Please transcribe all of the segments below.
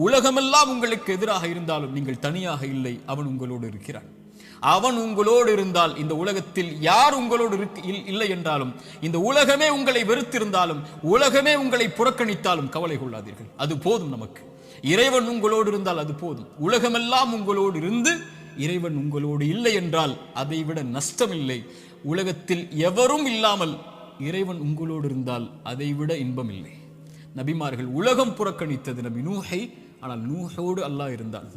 உலகமெல்லாம் உங்களுக்கு எதிராக இருந்தாலும் நீங்கள் தனியாக இல்லை, அவன் உங்களோடு இருக்கிறான். அவன் உங்களோடு இருந்தால், இந்த உலகத்தில் யார் உங்களோடு இல்லை என்றாலும், இந்த உலகமே உங்களை வெறுத்திருந்தாலும், உலகமே உங்களை புறக்கணித்தாலும் கவலை கொள்ளாதீர்கள். அது போதும் நமக்கு. இறைவன் உங்களோடு இருந்தால் அது போதும். உலகமெல்லாம் உங்களோடு இருந்து இறைவன் உங்களோடு இல்லை என்றால் அதை விட நஷ்டம் இல்லை. உலகத்தில் எவரும் இல்லாமல் இறைவன் உங்களோடு இருந்தால் அதை விட இன்பம் இல்லை. நபிமார்கள் உலகம் புறக்கணித்தது நபி நூஹை, ஆனால் நூஹோடு அல்லாஹ் இருந்தான்.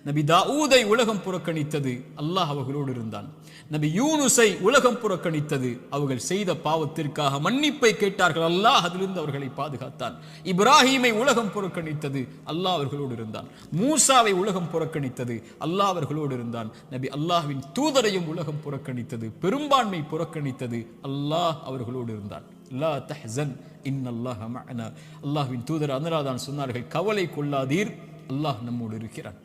நபி தாவூதை உலகம் புறக்கணித்தது, அல்லாஹ் அவர்களோடு இருந்தான். நபி யூனுஸை உலகம் புறக்கணித்தது, அவர்கள் செய்த பாவத்திற்காக மன்னிப்பை கேட்டார்கள், அல்லாஹ் அதிலிருந்து அவர்களை பாதுகாத்தான். இப்ராஹீமை உலகம் புறக்கணித்தது, அல்லாஹ் அவர்களோடு இருந்தான். மூசாவை உலகம் புறக்கணித்தது, அல்லாஹ் அவர்களோடு இருந்தான். நபி அல்லாஹ்வின் தூதரையும் உலகம் புறக்கணித்தது, பெரும்பான்மை புறக்கணித்தது, அல்லாஹ் அவர்களோடு இருந்தான். லா தஹ்சன் இன்னல்லாஹ மஅனா. அல்லாஹ்வின் தூதர் அதனால்தான் சொன்னார்கள், கவலை கொள்ளாதீர், அல்லாஹ் நம்மோடு இருக்கிறான்.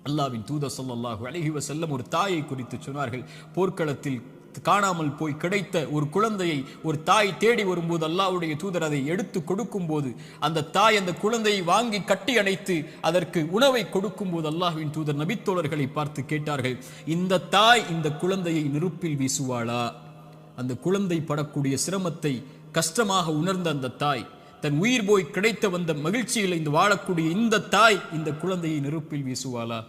அல்லாஹ்வின் தூதர் ஸல்லல்லாஹு அலைஹி வஸல்லம் ஒரு தாயை குறித்து சொன்னார்கள். போர்க்களத்தில் காணாமல் போய் கிடைத்த ஒரு குழந்தையை ஒரு தாய் தேடி வரும்போது அல்லாஹ்வுடைய தூதர் அதை எடுத்து கொடுக்கும் போது, அந்த தாய் அந்த குழந்தையை வாங்கி கட்டி அணைத்து அதற்கு உணவை கொடுக்கும் போது அல்லாஹ்வின் தூதர் நபித்தோழர்களை பார்த்து கேட்டார்கள், இந்த தாய் இந்த குழந்தையை நெருப்பில் வீசுவாளா? அந்த குழந்தை படக்கூடிய சிரமத்தை கஷ்டமாக உணர்ந்த அந்த தாய், தன் உயிர் போய் கிடைத்த வந்த மகிழ்ச்சியில் இந்த வாழக்கூடிய இந்த தாய் இந்த குழந்தையை நெருப்பில் வீசுவாளா?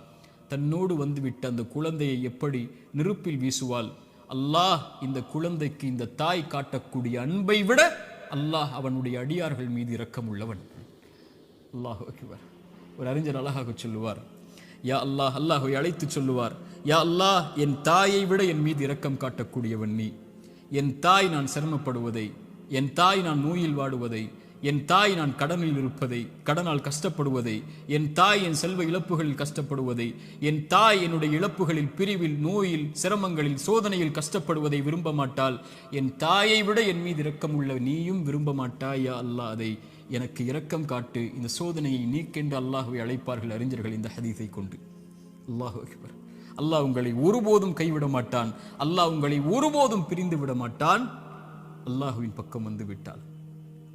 தன்னோடு வந்துவிட்ட அந்த குழந்தையை எப்படி நெருப்பில் வீசுவாள்? அல்லாஹ் இந்த குழந்தைக்கு இந்த தாய் காட்டக்கூடிய அன்பை விட அல்லாஹ் அவனுடைய அடியார்கள் மீது இரக்கம் உள்ளவன். அல்லாஹ் அக்பர். ஒரு அறிஞர் அழகாக சொல்லுவார், யா அல்லாஹ், அல்லாஹ்வை அழைத்து சொல்லுவார், யா அல்லாஹ், என் தாயை விட என் மீது இரக்கம் காட்டக்கூடியவன் நீ. என் தாய் நான் சிரமப்படுவதை, என் தாய் நான் நோயில் வாடுவதை, என் தாய் நான் கடனில் இருப்பதை, கடனால் கஷ்டப்படுவதை, என் தாய் என் செல்வ இழப்புகளில் கஷ்டப்படுவதை, என் தாய் என்னுடைய இழப்புகளில், பிரிவில், நோயில், சிரமங்களில், சோதனையில் கஷ்டப்படுவதை விரும்ப மாட்டாள். என் தாயை விட என் மீது இரக்கம் உள்ள நீயும் விரும்ப மாட்டாயா அல்லாஹ், அதை எனக்கு இரக்கம் காட்டு, இந்த சோதனையை நீக்கென்று அல்லாஹ்வை அழைப்பார்கள் அறிஞர்கள் இந்த ஹதீஸை கொண்டு. அல்லாஹ் அக்பர். அல்லாஹ் உங்களை ஒருபோதும் கைவிட மாட்டான். அல்லாஹ் உங்களை ஒருபோதும் பிரிந்து விட மாட்டான். அல்லாஹ்வின் பக்கம் வந்து விட்டால்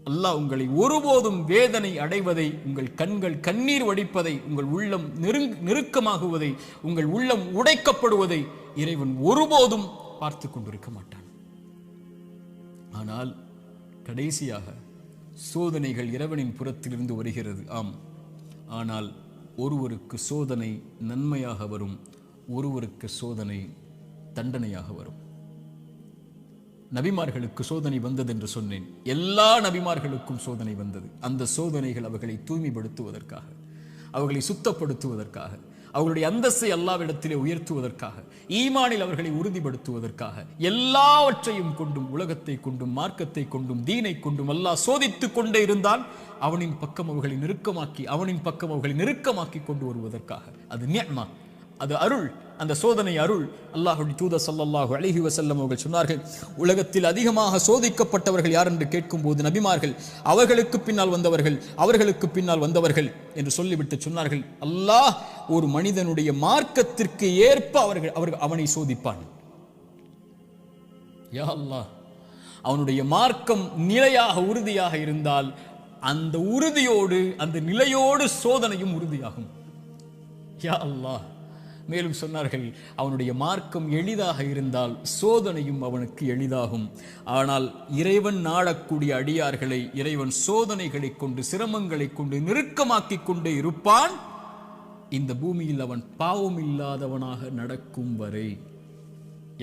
அல்லாஹ் உங்களை ஒருபோதும் வேதனை அடைவதை, உங்கள் கண்கள் கண்ணீர் வடிப்பதை, உங்கள் உள்ளம் நெருக்கமாகுவதை, உங்கள் உள்ளம் உடைக்கப்படுவதை இறைவன் ஒருபோதும் பார்த்து கொண்டிருக்க மாட்டான். ஆனால் கடைசியாக சோதனைகள் இறைவனின் புறத்திலிருந்து வருகிறது, ஆம். ஆனால் ஒருவருக்கு சோதனை நன்மையாக வரும், ஒருவருக்கு சோதனை தண்டனையாக வரும். நபிமார்களுக்கு சோதனை வந்தது என்று சொன்னேன். எல்லா நபிமார்களுக்கும் சோதனை வந்தது. அந்த சோதனைகள் அவர்களை தூய்மைப்படுத்துவதற்காக, அவர்களை சுத்தப்படுத்துவதற்காக, அவர்களுடைய அந்தஸ்தை அல்லாஹ்விடத்திலே உயர்த்துவதற்காக, ஈமானில் அவர்களை உறுதிப்படுத்துவதற்காக, எல்லாவற்றையும் கொண்டும், உலகத்தை கொண்டும், மார்க்கத்தை கொண்டும், தீனை கொண்டும் அல்லாஹ் சோதித்துக் கொண்டே இருந்தால் அவனின் பக்கம் அவர்களை நெருக்கமாக்கி, அவனின் பக்கம் அவர்களை நெருக்கமாக்கி கொண்டு வருவதற்காக. அது நிஅமா, அது அருள். அந்த சோதனை அருள். அல்லாஹ்வுடைய தூதர் ஸல்லல்லாஹு அலைஹி வஸல்லம் அவர்கள் சொன்னார்கள், உலகத்தில் அதிகமாக சோதிக்கப்பட்டவர்கள் யார் என்று கேட்கும்போது நபிமார்கள், அவர்களுக்கு பின்னால் வந்தவர்கள், அவர்களுக்கு பின்னால் வந்தவர்கள் என்று சொல்லிவிட்டு சொன்னார்கள், அல்லாஹ் ஒரு மனிதனுடைய மார்க்கத்திற்கு ஏற்ப அவனை சோதிப்பான். யா அல்லாஹ், அவனுடைய மார்க்கம் நிலையாக உறுதியாக இருந்தால் அந்த உறுதியோடு, அந்த நிலையோடு சோதனையும் உறுதியாகும். யா அல்லாஹ். மேலும் சொன்னார்கள், அவனுடைய மார்க்கம் எளிதாக இருந்தால் சோதனையும் அவனுக்கு எளிதாகும். ஆனால் இறைவன் நாடக்கூடிய அடியார்களை இறைவன் சோதனைகளை கொண்டு, சிரமங்களை கொண்டு நெருக்கமாக்கி கொண்டே இருப்பான், இந்த பூமியில் அவன் பாவம் இல்லாதவனாக நடக்கும் வரை.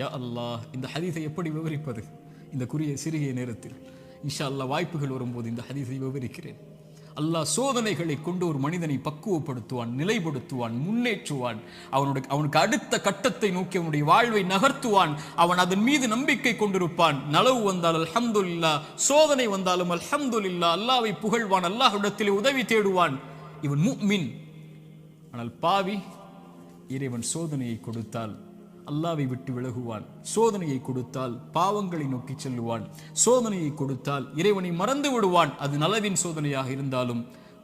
யா அல்லாஹ், இந்த ஹதீஸை எப்படி விவரிப்பது இந்த சிறிய நேரத்தில்? இன்ஷா அல்லாஹ் வாய்ப்புகள் வரும்போது இந்த ஹதீஸை விவரிக்கிறேன். அல்லாஹ் சோதனைகளை கொண்டு ஒரு மனிதனை பக்குவப்படுத்துவான், நிலைப்படுத்துவான், முன்னேற்றுவான். அவனுக்கு அடுத்த கட்டத்தை நோக்கி அவனுடைய வாழ்வை நகர்த்துவான். அவன் அதன் மீது நம்பிக்கை கொண்டிருப்பான். நலவு வந்தால் அல்ஹம்துலில்லாஹ், சோதனை வந்தாலும் அல்ஹம்துலில்லாஹ், அல்லாஹ்வை புகழ்வான், அல்லாஹ்விடத்திலே உதவி தேடுவான். இவன் முஃமின். ஆனால் பாவி, இறைவன் சோதனையை கொடுத்தால் அல்லாஹ்வை விட்டு விலகுவான், சோதனையை கொடுத்தால் பாவங்களை நோக்கி செல்லுவான், சோதனையை கொடுத்தால் இறைவனை மறந்து விடுவான். அது நலவின் சோதனையாக இருந்தாலும்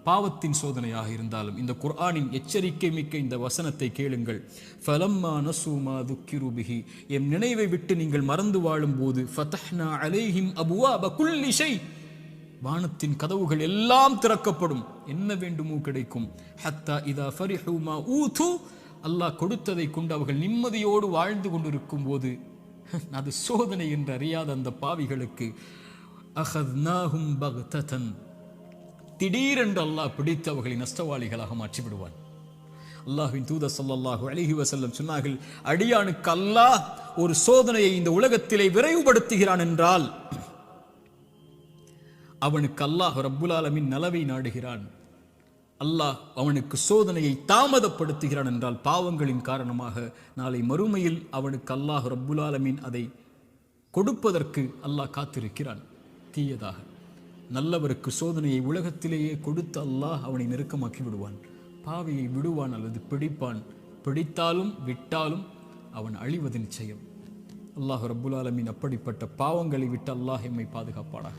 பாவத்தின் சோதனையாக இருந்தாலும். இந்த குர்ஆனின் எச்சரிக்கை மிக்க இந்த வசனத்தை கேளுங்கள். ஃபலம்மா நஸூ மா துக்கிரு பிஹி, எம் நினைவை விட்டு நீங்கள் மறந்து வாழும் போது, ஃபதஹ்னா அலைஹிம் அபுவாப குல்லி ஷை, வானத்தின் கதவுகள் எல்லாம் திறக்கப்படும், என்ன வேண்டுமோ கிடைக்கும். ஹத்தா இதா ஃபரிஹு மா ஊது, அல்லாஹ் கொடுத்ததை கொண்டு அவர்கள் நிம்மதியோடு வாழ்ந்து கொண்டிருக்கும் போது, அது சோதனை என்று அறியாத அந்த பாவிகளுக்கு அஹத்னாஹும் பக்ததன், திடீரென்று அல்லாஹ் பிடித்து அவர்களை நஷ்டவாளிகளாக மாற்றி விடுவான். அல்லாஹ்வின் தூதர் ஸல்லல்லாஹு அலைஹி வஸல்லம் சொன்னார்கள், அடியானுக்கு அல்லாஹ் ஒரு சோதனையை இந்த உலகத்திலே விரைவுபடுத்துகிறான் என்றால் அவனுக்கு அல்லாஹ் ரப்புல் ஆலமீன் நலவை நாடுகிறான். அல்லாஹ் அவனுக்கு சோதனையை தாமதப்படுத்துகிறான் என்றால் பாவங்களின் காரணமாக நாளை மறுமையில் அவனுக்கு அல்லாஹ் ரப்புல் ஆலமீன் அதை கொடுப்பதற்கு அல்லாஹ் காத்திருக்கிறான். தீயதாக நல்லவருக்கு சோதனையை உலகத்திலேயே கொடுத்து அல்லாஹ் அவனை நெருக்கமாக்கி விடுவான். பாவியை விடுவான் அல்லது பிடிப்பான். பிடித்தாலும் விட்டாலும் அவன் அழிவது நிச்சயம். அல்லாஹ் ரப்புல் ஆலமீன் அப்படிப்பட்ட பாவங்களை விட்டு அல்லாஹ் எம்மை பாதுகாப்பானாக.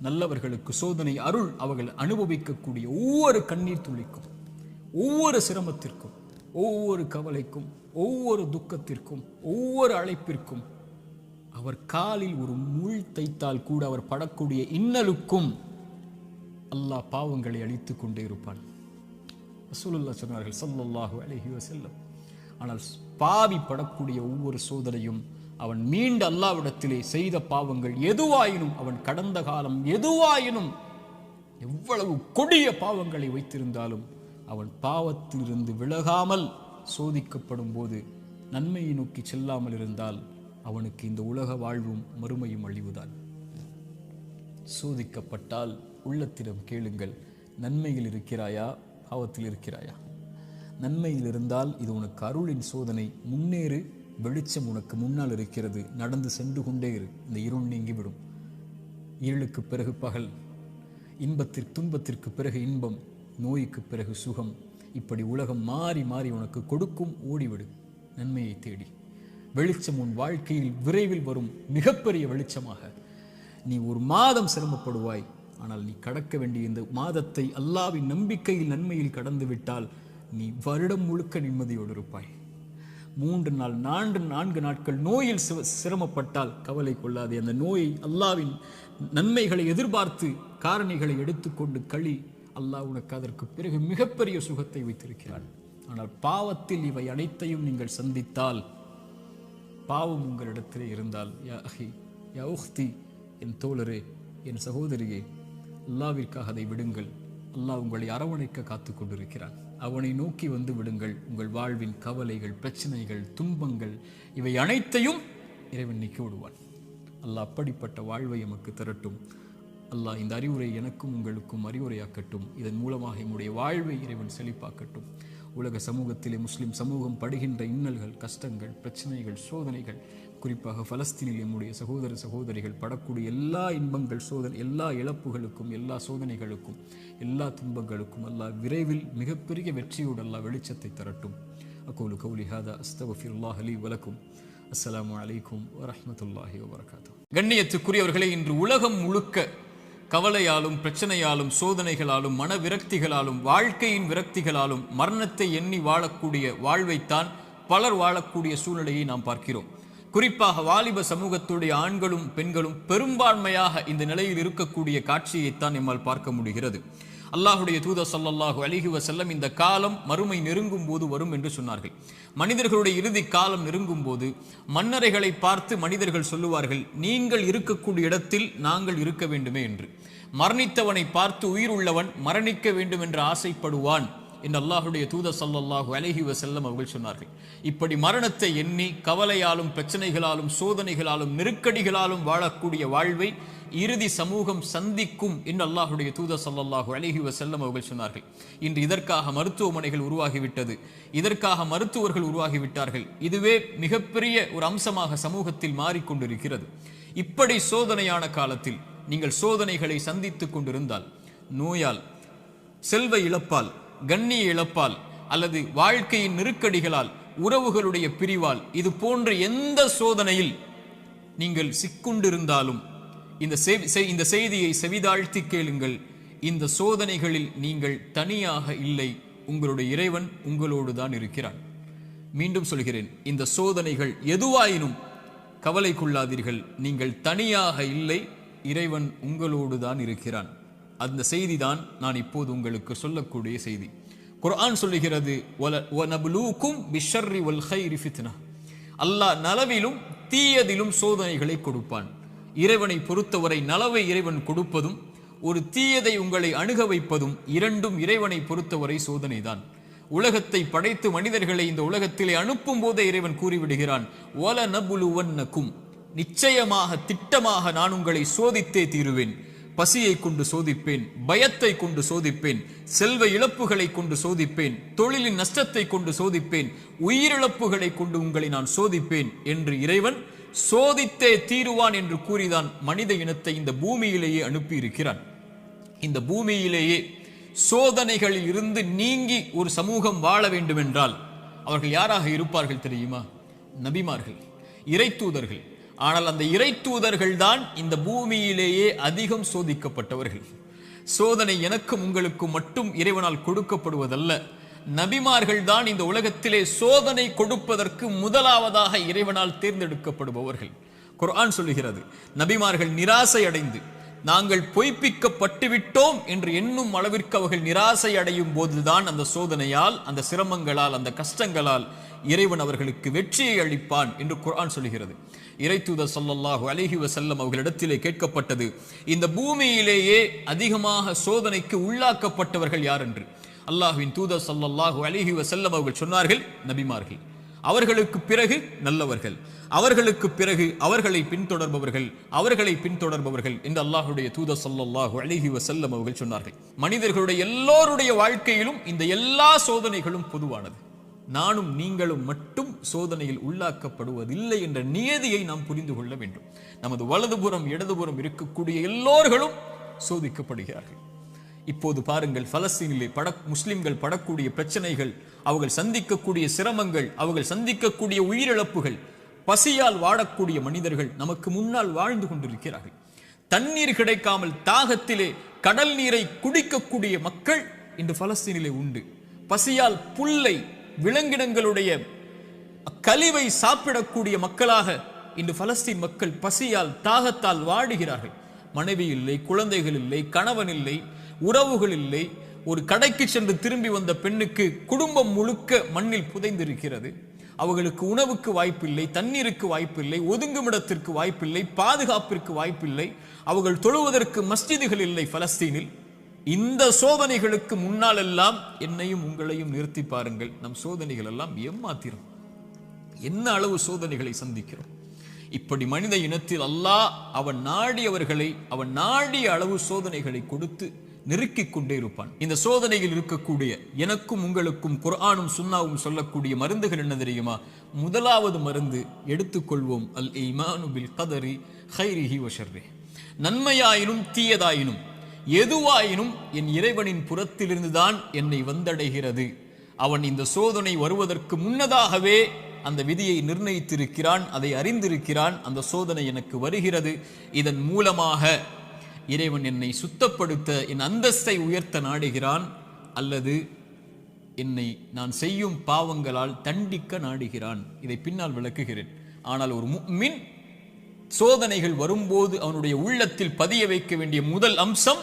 நல்லவர்களுக்கு சோதனை அருள் அவர்கள் அனுபவிக்கக்கூடிய ஒவ்வொரு கண்ணீர் துளிக்கும், ஒவ்வொரு சிரமத்திற்கும், ஒவ்வொரு கவலைக்கும், ஒவ்வொரு துக்கத்திற்கும், ஒவ்வொரு அழைப்பிற்கும், அவர் காலில் ஒரு முள் தைத்தால் கூட அவர் படக்கூடிய இன்னலுக்கும் அல்லாஹ் பாவங்களை அழித்துக் கொண்டே இருப்பான். ரசூலுல்லாஹ் சொன்னார்கள் ஸல்லல்லாஹு அலைஹி வஸல்லம், ஆனால் பாவி படக்கூடிய ஒவ்வொரு சோதனையும் அவன் மீண்டு அல்லாஹ்விடத்திலே செய்த பாவங்கள் எதுவாயினும், அவன் கடந்த காலம் எதுவாயினும், எவ்வளவு கொடிய பாவங்களை வைத்திருந்தாலும் அவன் பாவத்திலிருந்து விலகாமல் சோதிக்கப்படும் போது நன்மையை நோக்கி செல்லாமல் இருந்தால் அவனுக்கு இந்த உலக வாழ்வும் மறுமையும் அழிவுதான். சோதிக்கப்பட்டால் உள்ளத்திடம் கேளுங்கள், நன்மையில் இருக்கிறாயா, பாவத்தில் இருக்கிறாயா? நன்மையில் இருந்தால் இது உனக்கு அருளின் சோதனை, முன்னேறு, வெளிச்சம் உனக்கு முன்னால் இருக்கிறது, நடந்து சென்று கொண்டே இரு, இந்த இருள் நீங்கிவிடும். இருளுக்கு பிறகு பகல், இன்பத்திற்கு துன்பத்திற்கு பிறகு இன்பம், நோய்க்கு பிறகு சுகம், இப்படி உலகம் மாறி மாறி உனக்கு கொடுக்கும். ஓடிவிடு நன்மையை தேடி. வெளிச்சம் உன் வாழ்க்கையில் விரைவில் வரும், மிகப்பெரிய வெளிச்சமாக. நீ ஒரு மாதம் சிரமப்படுவாய், ஆனால் நீ கடக்க வேண்டிய இந்த மாதத்தை அல்லாஹ்வின் நம்பிக்கையில் நன்மையில் கடந்து விட்டால் நீ வருடம் முழுக்க நிம்மதியோடு இருப்பாய். 3 நாள் 4 நாட்கள் நோயில் சிரமப்பட்டால் கவலை கொள்ளாதே. அந்த நோயை அல்லாஹ்வின் நன்மைகளை எதிர்பார்த்து காரணிகளை எடுத்துக்கொண்டு களி, அல்லாஹ் உனக்கு அதற்கு பிறகு மிகப்பெரிய சுகத்தை வைத்திருக்கிறான். ஆனால் பாவத்தில் இவை அனைத்தையும் நீங்கள் சந்தித்தால், பாவம் உங்களிடத்திலே இருந்தால், யா அஹி யா உஹ்தி, என் தோழரே, என் சகோதரியே, அல்லாஹ்விற்காக அதை விடுங்கள். அல்லாஹ் உங்களை அரவணைக்க காத்து கொண்டிருக்கிறான். அவனை நோக்கி வந்து விடுங்கள். உங்கள் வாழ்வின் கவலைகள், பிரச்சனைகள், துன்பங்கள் இவை அனைத்தையும் இறைவன் நீக்கி விடுவான். அல்லாஹ் அப்படிப்பட்ட வாழ்வை எமக்கு தரட்டும். அல்லாஹ் இந்த அறிவுரை எனக்கும் உங்களுக்கும் அறிவுரையாக்கட்டும். இதன் மூலமாக என்னுடைய வாழ்வை இறைவன் செழிப்பாக்கட்டும். உலக சமூகத்திலே முஸ்லிம் சமூகம் படுகின்ற இன்னல்கள், கஷ்டங்கள், பிரச்சனைகள், சோதனைகள், குறிப்பாக பலஸ்தீனில் நம்முடைய சகோதர சகோதரிகள் படக்கூடிய எல்லா இன்பங்கள், எல்லா இழப்புகளுக்கும், எல்லா சோதனைகளுக்கும், எல்லா துன்பங்களுக்கும் அல்லாஹ் விரைவில் மிகப்பெரிய வெற்றியோடு அல்லாஹ் வெளிச்சத்தை தரட்டும். அகூலு கௌலி ஹாதா அஸ்தக்ஃபிருல்லாஹ் லீ வ லக்கும். அஸ்ஸலாமு அலைக்கும் வரஹ்மத்துல்லாஹி வபரகாத்துஹு. கண்ணியத்துக்குரியவர்களே, இன்று உலகம் முழுக்க கவலையாலும், பிரச்சனையாலும், சோதனைகளாலும், மன விரக்திகளாலும், வாழ்க்கையின் விரக்திகளாலும் மரணத்தை எண்ணி வாழக்கூடிய வாழ்வைத்தான் பலர் வாழக்கூடிய சூழ்நிலையை நாம் பார்க்கிறோம். குறிப்பாக வாலிப சமூகத்துடைய ஆண்களும் பெண்களும் பெரும்பான்மையாக இந்த நிலையில் இருக்கக்கூடிய காட்சியைத்தான் நம்மால் பார்க்க முடிகிறது. அல்லாஹுடைய தூதர் ஸல்லல்லாஹு அலைஹி வஸல்லம் இந்த காலம் மறுமை நெருங்கும் போது வரும் என்று சொன்னார்கள். மனிதர்களுடைய இறுதி காலம் நெருங்கும் போது மன்னரைகளை பார்த்து மனிதர்கள் சொல்லுவார்கள், நீங்கள் இருக்கக்கூடிய இடத்தில் நாங்கள் இருக்க வேண்டுமே என்று. மரணித்தவனை பார்த்து உயிர் உள்ளவன் மரணிக்க வேண்டும் என்று ஆசைப்படுவான் என்று அல்லாஹுடைய தூதர் ஸல்லல்லாஹு அலைஹி வஸல்லம் அவர்கள் சொன்னார்கள். இப்படி மரணத்தை எண்ணி கவலையாலும், பிரச்சனைகளாலும், சோதனைகளாலும், நெருக்கடிகளாலும் வாழக்கூடிய வாழ்வை இறுதி சமூகம் சந்திக்கும் என்று அல்லாஹுடைய தூதர் ஸல்லல்லாஹு அலைஹி வஸல்லம் அவர்கள் சொன்னார்கள். இன்று இதற்காக மருத்துவமனைகள் உருவாகிவிட்டது, இதற்காக மருத்துவர்கள் உருவாகிவிட்டார்கள். இதுவே மிகப்பெரிய ஒரு அம்சமாக சமூகத்தில் மாறிக்கொண்டிருக்கிறது. இப்படி சோதனையான காலத்தில் நீங்கள் சோதனைகளை சந்தித்துக் கொண்டிருந்தால், நோயால், செல்வ இழப்பால், கண்ணிய இழப்பால், அல்லது வாழ்க்கையின் நெருக்கடிகளால், உறவுகளுடைய பிரிவால், இது போன்ற எந்த சோதனையில் நீங்கள் சிக்குண்டிருந்தாலும் இந்த செய்தியை செவிதாழ்த்தி கேளுங்கள். இந்த சோதனைகளில் நீங்கள் தனியாக இல்லை, உங்களுடைய இறைவன் உங்களோடு தான் இருக்கிறான். மீண்டும் சொல்கிறேன், இந்த சோதனைகள் எதுவாயினும் கவலை கொள்ளாதீர்கள். நீங்கள் தனியாக இல்லை, இறைவன் உங்களோடு தான் இருக்கிறான். அந்த செய்தி தான் நான் இப்போது உங்களுக்கு சொல்லக்கூடிய செய்தி. குர்ஆன் சொல்லுகிறது, வனப்லூக்கும் பிஷ்ஷர்ரி வல் கைரி ஃபித்னா. அல்லாஹ் நலவிலும் தீயதிலும் சோதனைகளை கொடுப்பான். இறைவனை பொறுத்தவரை நலவை இறைவன் கொடுப்பதும் ஒரு தீயதை உங்களை அணுக வைப்பதும் இரண்டும் இறைவனை பொறுத்தவரை சோதனைதான். உலகத்தை படைத்து மனிதர்களை இந்த உலகத்திலே அனுப்பும் போதே இறைவன் கூறிவிடுகிறான், வலனப்லுவன்னக்கும், நிச்சயமாக திட்டமாக நான் உங்களை சோதித்தே தீருவேன். பசியை கொண்டு சோதிப்பேன், பயத்தை கொண்டு சோதிப்பேன், செல்வ இழப்புகளை கொண்டு சோதிப்பேன், தொழிலின் நஷ்டத்தை கொண்டு சோதிப்பேன், உயிரிழப்புகளை கொண்டு உங்களை நான் சோதிப்பேன் என்று இறைவன் சோதித்தே தீருவான் என்று கூறிதான் மனித இனத்தை இந்த பூமியிலேயே அனுப்பி இருக்கிறான். இந்த பூமியிலேயே சோதனைகளில் இருந்து நீங்கி ஒரு சமூகம் வாழ வேண்டும் என்றால் அவர்கள் யாராக இருப்பார்கள் தெரியுமா? நபிமார்கள், இறை தூதர்கள். ஆனால் அந்த இறை தூதர்கள் தான் இந்த பூமியிலேயே அதிகம் சோதிக்கப்பட்டவர்கள். சோதனை எனக்கும் உங்களுக்கும் மட்டும் இறைவனால் கொடுக்கப்படுவதல்ல, நபிமார்கள் தான் இந்த உலகத்திலே சோதனை கொடுப்பதற்கு முதலாவதாக இறைவனால் தேர்ந்தெடுக்கப்படுபவர்கள். குர்ஆன் சொல்லுகிறது, நபிமார்கள் நிராசை அடைந்து நாங்கள் பொய்ப்பிக்கப்பட்டு விட்டோம் என்று எண்ணும் அளவிற்கு அவர்கள் நிராசை அடையும் போதுதான் அந்த சோதனையால், அந்த சிரமங்களால், அந்த கஷ்டங்களால் இறைவன் அவர்களுக்கு வெற்றியை அளிப்பான் என்று குர்ஆன் சொல்லுகிறது. இறை தூதர் ஸல்லல்லாஹு அலைஹி வஸல்லம் அவர்களிடத்திலே கேட்கப்பட்டது, இந்த பூமியிலேயே அதிகமாக சோதனைக்கு உள்ளாக்கப்பட்டவர்கள் யார் என்று. அல்லாஹ்வின் தூதர் ஸல்லல்லாஹு அலைஹி வஸல்லம் அவர்கள் சொன்னார்கள், நபிமார்கள். அவர்களுக்கு பிறகு நல்லவர்கள், அவர்களுக்கு பிறகு அவர்களை பின்தொடர்பவர்கள் என்று அல்லாஹ்வுடைய தூதர் ஸல்லல்லாஹு அலைஹி வஸல்லம் அவர்கள் சொன்னார்கள். மனிதர்களுடைய எல்லோருடைய வாழ்க்கையிலும் இந்த எல்லா சோதனைகளும் பொதுவானது. நானும் நீங்களும் மட்டும் சோதனையில் உள்ளாக்கப்படுவதில்லை என்ற நியதியை நாம் புரிந்து கொள்ள வேண்டும். நமது வலதுபுறம் இடதுபுறம் இருக்கக்கூடிய எல்லோர்களும் சோதிக்கப்படுகிறார்கள். இப்போது பாருங்கள், பலஸ்தீனிலே முஸ்லிம்கள் படக்கூடிய பிரச்சனைகள், அவர்கள் சந்திக்கக்கூடிய சிரமங்கள், அவர்கள் சந்திக்கக்கூடிய உயிரிழப்புகள், பசியால் வாடக்கூடிய மனிதர்கள் நமக்கு முன்னால் வாழ்ந்து கொண்டிருக்கிறார்கள். தண்ணீர் கிடைக்காமல் தாகத்திலே கடல் நீரை குடிக்கக்கூடிய மக்கள் இன்று பலஸ்தீனிலே உண்டு. பசியால் புல்லை, விலங்கினங்களுடைய கழிவை சாப்பிடக்கூடிய மக்களாக இன்று பலஸ்தீன் மக்கள் பசியால் தாகத்தால் வாடுகிறார்கள். மனைவி இல்லை, குழந்தைகள் இல்லை, கணவன் இல்லை, உறவுகள் இல்லை. ஒரு கடைக்கு சென்று திரும்பி வந்த பெண்ணுக்கு குடும்பம் முழுக்க மண்ணில் புதைந்திருக்கிறது. அவர்களுக்கு உணவுக்கு வாய்ப்பில்லை, தண்ணீருக்கு வாய்ப்பில்லை, ஒதுங்குமிடத்திற்கு வாய்ப்பில்லை, பாதுகாப்பிற்கு வாய்ப்பில்லை. அவர்கள் தொழுவதற்கு மஸ்ஜிதுகள் இல்லை பலஸ்தீனில். இந்த சோதனைகளுக்கு முன்னால் எல்லாம் என்னையும் உங்களையும் நிறுத்தி பாருங்கள். நம் சோதனைகள் எல்லாம் ஏமாத்திரும். என்ன அளவு சோதனைகளை சந்திக்கிறோம். இப்படி மனித இனத்தில் அல்லாஹ் அவன் நாடியவர்களை அவன் நாடிய அளவு சோதனைகளை கொடுத்து நெருக்கிக் கொண்டே இருப்பான். இந்த சோதனையில் இருக்கக்கூடிய எனக்கும் உங்களுக்கும் குர்ஆனும் சுன்னாவும் சொல்லக்கூடிய மருந்துகள் என்ன தெரியுமா? முதலாவது மருந்து எடுத்துக்கொள்வோம், அல் ஈமானு பில் கதரி கைரிஹி வ ஷர்ரிஹி. நன்மையாயினும் தீயதாயினும் எதுவாயினும் என் இறைவனின் புறத்திலிருந்துதான் என்னை வந்தடைகிறது. அவன் இந்த சோதனை வருவதற்கு முன்னதாகவே அந்த விதியை நிர்ணயித்திருக்கிறான், அதை அறிந்திருக்கிறான். அந்த சோதனை எனக்கு வருகிறது, இதன் மூலமாக இறைவன் என்னை சுத்தப்படுத்த, என் அந்தஸ்தை உயர்த்த நாடுகிறான், அல்லது என்னை நான் செய்யும் பாவங்களால் தண்டிக்க நாடுகிறான். இதை பின்னால் விளக்குகிறேன். ஆனால் ஒரு முஃமின் சோதனைகள் வரும்போது அவனுடைய உள்ளத்தில் பதிய வைக்க வேண்டிய முதல் அம்சம்,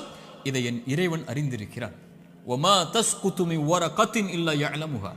இதை என் இறைவன் அறிந்திருக்கிறான். வமா தஸ்குது மின் வரகத்தின் இல்லா யஅலமுஹா.